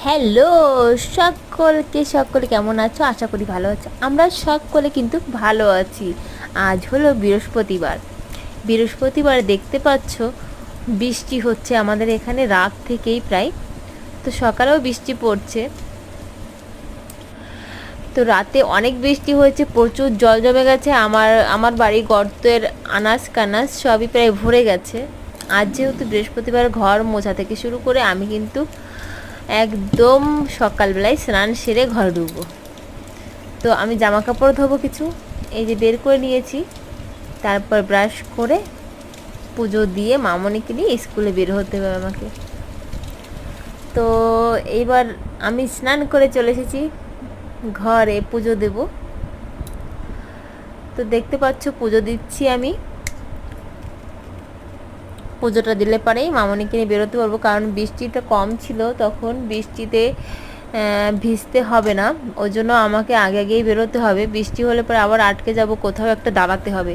Hello সকলে কেমন আছো? আশা করি ভালো আছো। আমরা সকলে কিন্তু ভালো আছি। আজ হলো বৃহস্পতিবার দেখতে পাচ্ছ বৃষ্টি হচ্ছে আমাদের এখানে রাত থেকেই প্রায়। তো সকালেও বৃষ্টি পড়ছে। তো রাতে অনেক বৃষ্টি হয়েছে, প্রচুর জল জমে গেছে। আমার বাড়ি গর্তের আনাজ কানাজ সবই প্রায় ভরে গেছে। আজ যেহেতু বৃহস্পতিবার, ঘর মোছা থেকে শুরু করে আমি কিন্তু একদম সকালবেলায় স্নান সেরে ঘর ঢুকবো। তো আমি জামা কাপড় ধোবো কিছু, এই যে বের করে নিয়েছি। তারপর ব্রাশ করে পুজো দিয়ে মামনিকে নিয়ে স্কুলে বের হতে হবে আমাকে। তো এইবার আমি স্নান করে চলে এসেছি ঘরে, পুজো দেব। তো দেখতে পাচ্ছ পুজো দিচ্ছি আমি। পুজোটা দিলে পরেই মামনিকে নিয়ে বেরোতে পারবো, কারণ বৃষ্টিটা কম ছিল তখন, বৃষ্টিতে ভিজতে হবে না। ওই জন্য আমাকে আগেই বেরোতে হবে। বৃষ্টি হলে পরে আবার আটকে যাব, কোথাও একটা দাঁড়াতে হবে।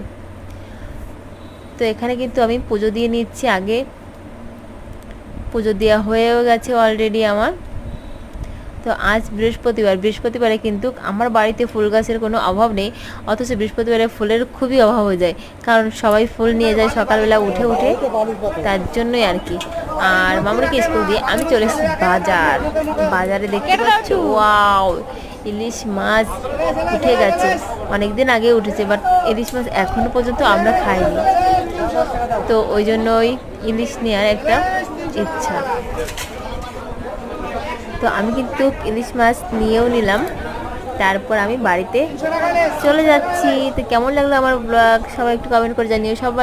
তো এখানে কিন্তু আমি পুজো দিয়ে নিচ্ছি আগে। পুজো দেওয়া হয়েও গেছে অলরেডি আমার। তো আজ বৃহস্পতিবারে কিন্তু আমার বাড়িতে ফুল গাছের কোনো অভাব নেই, অথচ বৃহস্পতিবারে ফুলের খুবই অভাব হয়ে যায়, কারণ সবাই ফুল নিয়ে যায় সকালবেলা উঠে তার জন্যই আর কি। আর মামুনিকে স্কুল দিয়ে আমি চলে এসেছি বাজারে। দেখতে পাচ্ছ, ওয়াও, ইলিশ মাছ উঠে গেছে। অনেকদিন আগে উঠেছে, বাট ইলিশ মাছ এখনো পর্যন্ত আমরা খাইনি। তো ওই জন্য ওই ইলিশ নেওয়ার একটা ইচ্ছা। তো আমি কিন্তু ইলিশ মাছ নিয়েও নিলাম। তারপর আমি বাড়িতে চলে যাচ্ছি। তো কেমন লাগলো আমার ব্লগ সবাই একটু কমেন্ট করে জানিও। সবাই